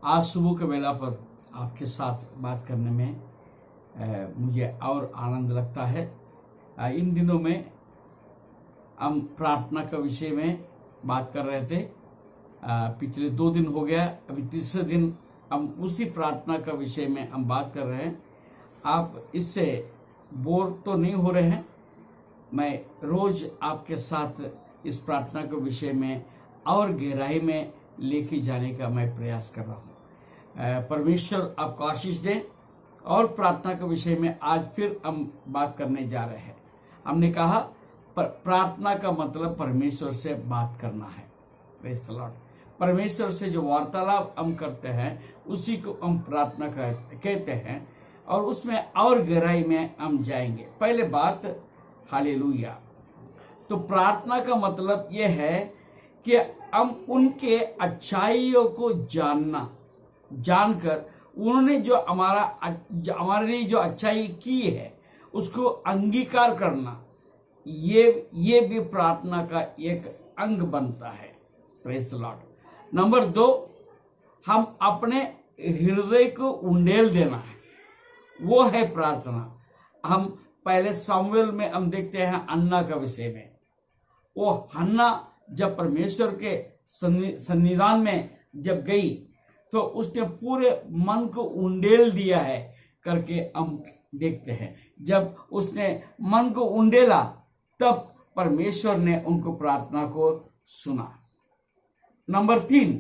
आज सुबह के वेला पर आपके साथ बात करने में मुझे और आनंद लगता है। इन दिनों में हम प्रार्थना के विषय में बात कर रहे थे। पिछले 2 दिन हो गया, अभी तीसरे दिन हम उसी प्रार्थना का विषय में हम बात कर रहे हैं। आप इससे बोर तो नहीं हो रहे हैं? मैं रोज आपके साथ इस प्रार्थना के विषय में और गहराई में लेके जाने का मैं प्रयास कर रहा हूँ। परमेश्वर आपको आशीष दे। और प्रार्थना के विषय में आज फिर हम बात करने जा रहे हैं। हमने कहा प्रार्थना का मतलब परमेश्वर से बात करना है। Praise the Lord. परमेश्वर से जो वार्तालाप हम करते हैं उसी को हम प्रार्थना कहते हैं, और उसमें और गहराई में हम जाएंगे। पहले बात, हालेलुया। तो प्रार्थना का मतलब यह है कि हम उनके अच्छाइयों को जानकर उन्होंने जो हमारे लिए जो अच्छाई की है उसको अंगीकार करना, ये भी प्रार्थना का एक अंग बनता है। Praise the Lord. नंबर 2, हम अपने हृदय को उंडेल देना है, वो है प्रार्थना। हम पहले सामुएल में हम देखते हैं हन्ना का विषय में। वो हन्ना जब परमेश्वर के सन्निधान में जब गई तो उसने पूरे मन को उंडेल दिया है करके हम देखते हैं। जब उसने मन को उंडेला तब परमेश्वर ने उनको प्रार्थना को सुना। नंबर 3,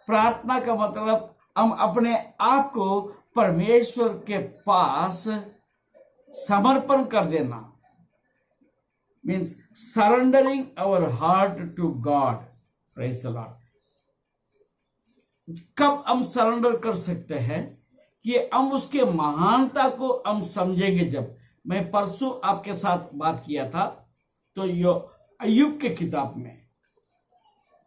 प्रार्थना का मतलब हम अपने आप को परमेश्वर के पास समर्पण कर देना, means surrendering our heart to God. Praise the Lord. कब हम सरेंडर कर सकते हैं कि हम उसके महानता को हम समझेंगे। जब मैं परसों आपके साथ बात किया था तो यो अय्यूब के किताब में,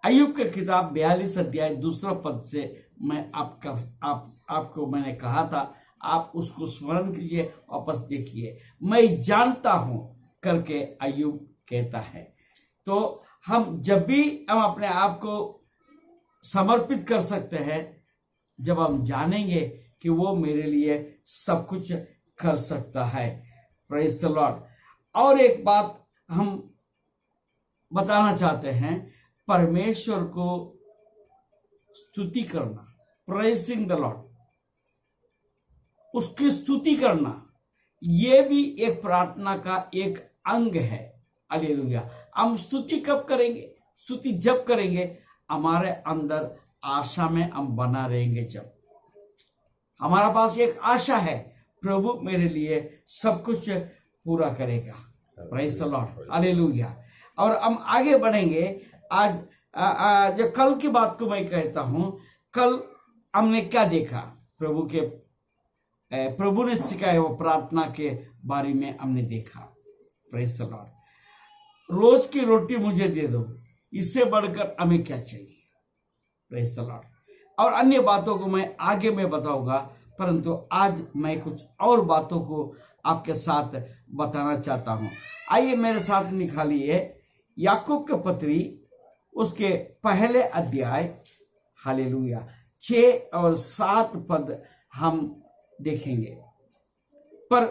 अय्यूब के किताब 42 अध्याय 2 पद से मैं आपको मैंने कहा था, आप उसको स्मरण कीजिए, वापस देखिए। मैं जानता हूं करके अय्यूब कहता है। तो हम जब भी हम अपने आप को समर्पित कर सकते हैं जब हम जानेंगे कि वो मेरे लिए सब कुछ कर सकता है। Praise the Lord. और एक बात हम बताना चाहते हैं, परमेश्वर को स्तुति करना, प्रेजिंग द लॉर्ड, उसकी स्तुति करना, ये भी एक प्रार्थना का एक अंग है। हालेलुया। हम स्तुति कब करेंगे? स्तुति जब करेंगे हमारे अंदर आशा में हम बना रहेंगे। जब हमारा पास एक आशा है, प्रभु मेरे लिए सब कुछ पूरा करेगा। Praise the Lord. हालेलुया। और हम आगे बढ़ेंगे। आज जो कल की बात को मैं कहता हूं, कल हमने क्या देखा? प्रभु ने सिखाया वो प्रार्थना के बारे में हमने देखा। Praise the Lord. रोज की रोटी मुझे दे दो, इससे बढ़कर हमें क्या चाहिए? Praise the Lord. और अन्य बातों को मैं आगे में बताऊंगा, परंतु आज मैं कुछ और बातों को आपके साथ बताना चाहता हूं। आइए मेरे साथ निकालिए याकूब के पत्री, उसके पहले अध्याय, हालेलुया, 6 और 7 पद हम देखेंगे। पर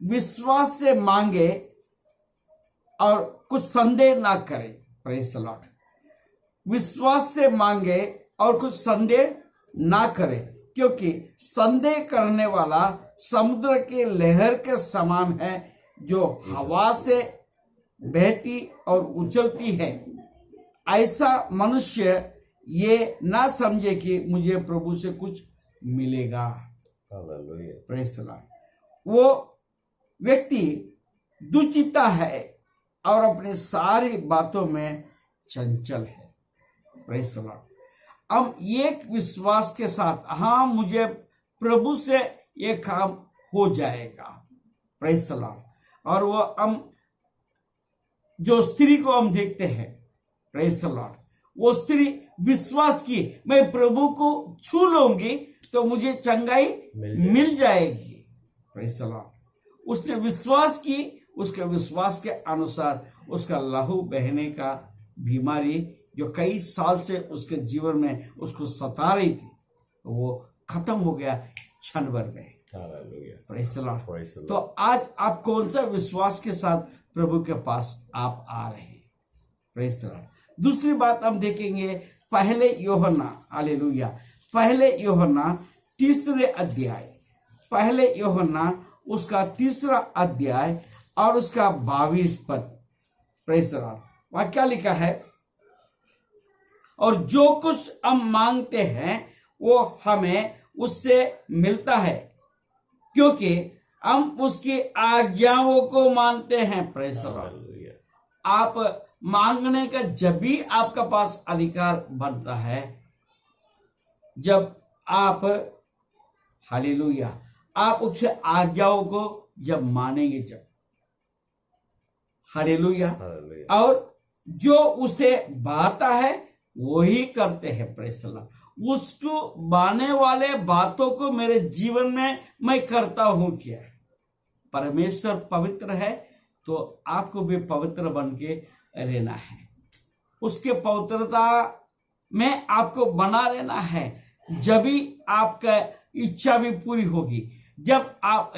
विश्वास से मांगे और कुछ संदेह ना करें। Praise the Lord. विश्वास से मांगे और कुछ संदेह ना करें, क्योंकि संदेह करने वाला समुद्र के लहर के समान है, जो हवा से बहती और उछलती है। ऐसा मनुष्य ये ना समझे कि मुझे प्रभु से कुछ मिलेगा। Praise the Lord. वो व्यक्ति दुचित्ता है और अपनी सारी बातों में चंचल है। Praise the Lord. अब एक विश्वास के साथ, हाँ मुझे प्रभु से ये काम हो जाएगा। Praise the Lord. और वो हम जो स्त्री को हम देखते हैं, प्रेज़ द लॉर्ड, वो स्त्री विश्वास की, मैं प्रभु को छू लूंगी तो मुझे चंगाई मिल जाएगी। Praise the Lord. उसने विश्वास की, उसके विश्वास के अनुसार उसका लहू बहने का बीमारी जो कई साल से उसके जीवन में उसको सता रही थी, वो खत्म हो गया क्षण भर में। Praise the Lord. तो आज आप कौन सा विश्वास के साथ प्रभु के पास आप आ रहे हैं? Praise the Lord. दूसरी बात हम देखेंगे पहले यूहन्ना, हालेलुया, पहले यूहन्ना तीसरे अध्याय, पहले यूहन्ना उसका तीसरा अध्याय और उसका 22 पद। Praise the Lord. वहां क्या लिखा है? और जो कुछ हम मांगते हैं वो हमें उससे मिलता है क्योंकि हम उसकी आज्ञाओं को मानते हैं। Praise the Lord. आप मांगने का जब भी आपका पास अधिकार बनता है जब आप, हालेलुया, आप उसके आज्ञाओं को जब मानेंगे, जब, हालेलुया, और जो उसे भाता है वही करते हैं। Praise the Lord. उसको बाने वाले बातों को मेरे जीवन में मैं करता हूं क्या? परमेश्वर पवित्र है तो आपको भी पवित्र बन के रहना है, उसके पवित्रता में आपको बना रहना है। जब भी आपका इच्छा भी पूरी होगी, जब आप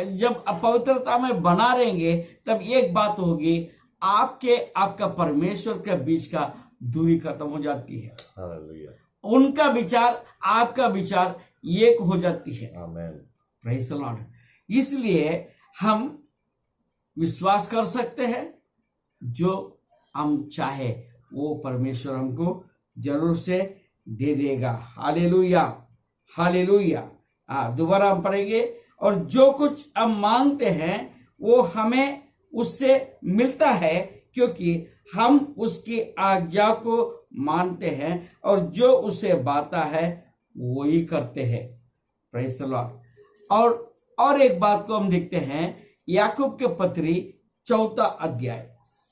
पवित्रता में बना रहेंगे तब एक बात होगी, आपका परमेश्वर के बीच का दूरी खत्म हो जाती है। हालेलुया। उनका विचार आपका विचार एक हो जाती है। आमीन। Praise the Lord. इसलिए हम विश्वास कर सकते हैं जो हम चाहे वो परमेश्वर हमको जरूर से दे देगा। Hallelujah, hallelujah. दोबारा हम पढ़ेंगे, और जो कुछ हम मांगते हैं वो हमें उससे मिलता है क्योंकि हम उसकी आज्ञा को मानते हैं और जो उसे बाता है वही करते हैं। Praise the Lord. और एक बात को हम देखते हैं याकूब के पत्री 4 अध्याय,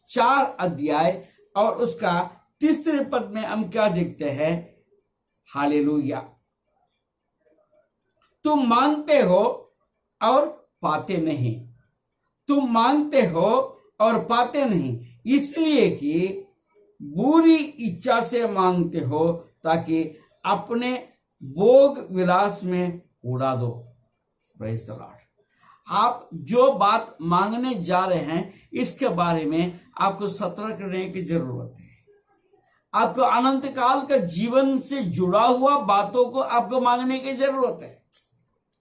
4 अध्याय और उसका 3 पद में हम क्या देखते हैं? हालेलुया। तुम मांगते हो और पाते नहीं, तुम मांगते हो और पाते नहीं, इसलिए कि बुरी इच्छा से मांगते हो ताकि अपने भोग विलास में उड़ा दो। Praise the Lord. आप जो बात मांगने जा रहे हैं इसके बारे में आपको सतर्क रहने की जरूरत है। आपको अनंत काल का जीवन से जुड़ा हुआ बातों को आपको मांगने की जरूरत है।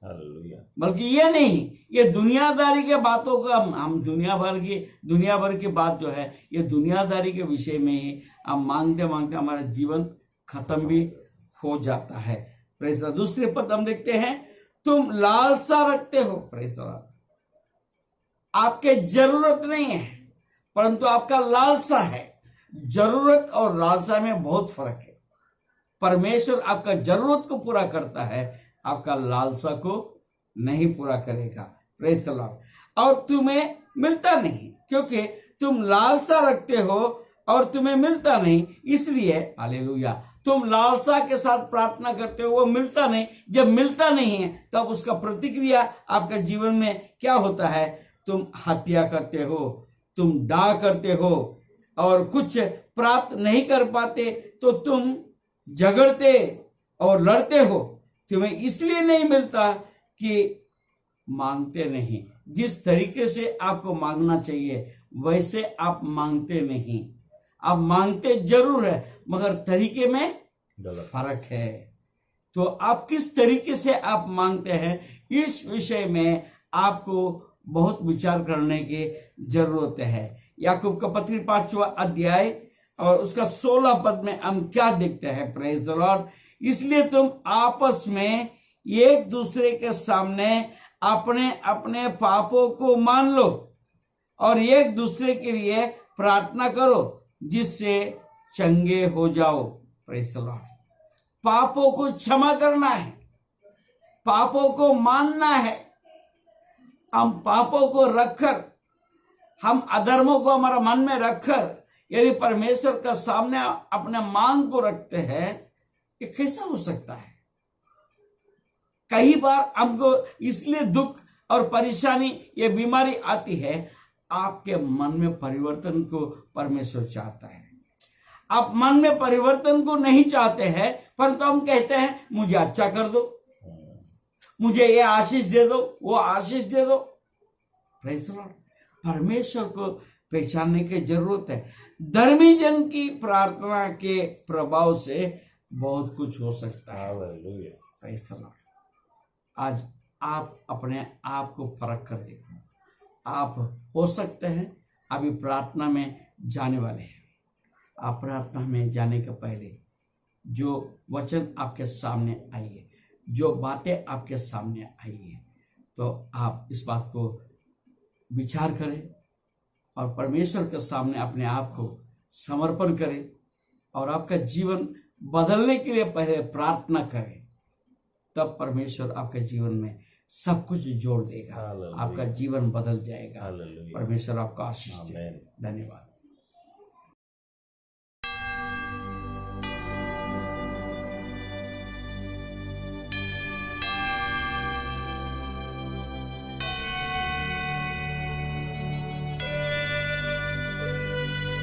हालेलुया। बल्कि ये नहीं, ये दुनियादारी के बातों का हम दुनिया भर की बात जो है ये दुनियादारी के विषय में ही हम मांगते मांगते हमारा जीवन खत्म भी हो जाता है। Praise the Lord. दूसरे पद हम देखते हैं, तुम लालसा रखते हो। Praise the Lord. आपके जरूरत नहीं है परंतु आपका लालसा है। जरूरत और लालसा में बहुत फर्क है। परमेश्वर आपका जरूरत को पूरा करता है, आपका लालसा को नहीं पूरा करेगा। Praise the Lord. और तुम्हें मिलता नहीं क्योंकि तुम लालसा रखते हो और तुम्हें मिलता नहीं, इसलिए, हालेलुया, तुम लालसा के साथ प्रार्थना करते हो, वो मिलता नहीं। जब मिलता नहीं है तब उसका प्रतिक्रिया आपका जीवन में क्या होता है? तुम हत्या करते हो, तुम डाह करते हो और कुछ प्राप्त नहीं कर पाते तो तुम झगड़ते और लड़ते हो। तुम्हें इसलिए नहीं मिलता कि मांगते नहीं। जिस तरीके से आपको मांगना चाहिए वैसे आप मांगते नहीं। आप मांगते जरूर है मगर तरीके में फर्क है। तो आप किस तरीके से आप मांगते हैं इस विषय में आपको बहुत विचार करने की जरूरत है। याकूब का पत्री 5वां अध्याय और उसका 16 पद में हम क्या देखते हैं? Praise the Lord. इसलिए तुम आपस में एक दूसरे के सामने अपने अपने पापों को मान लो और एक दूसरे के लिए प्रार्थना करो जिससे चंगे हो जाओ। Praise the Lord. पापों को क्षमा करना है, पापों को मानना है। हम पापों को रखकर, हम अधर्मों को हमारा मन में रखकर यदि परमेश्वर का सामने अपने मांग को रखते हैं, ये कैसा हो सकता है? कई बार हमको इसलिए दुख और परेशानी, ये बीमारी आती है, आपके मन में परिवर्तन को परमेश्वर चाहता है। आप मन में परिवर्तन को नहीं चाहते हैं परंतु हम कहते हैं मुझे अच्छा कर दो, मुझे ये आशीष दे दो, वो आशीष दे दो। Praise the Lord. परमेश्वर को पहचानने की जरूरत है। धर्मी जन की प्रार्थना के प्रभाव से बहुत कुछ हो सकता है। हालेलुया। Praise the Lord. आज आप अपने आप को परख कर देखो। आप हो सकते हैं अभी प्रार्थना में जाने वाले हैं। आप प्रार्थना में जाने के पहले जो वचन आपके सामने आई है, जो बातें आपके सामने आई है, तो आप इस बात को विचार करें और परमेश्वर के सामने अपने आप को समर्पण करें और आपका जीवन बदलने के लिए पहले प्रार्थना करें। तब परमेश्वर आपके जीवन में सब कुछ जोड़ देगा। हालेलुया। आपका जीवन बदल जाएगा। हालेलुया। परमेश्वर आपको आशीष दे। आमीन। धन्यवाद।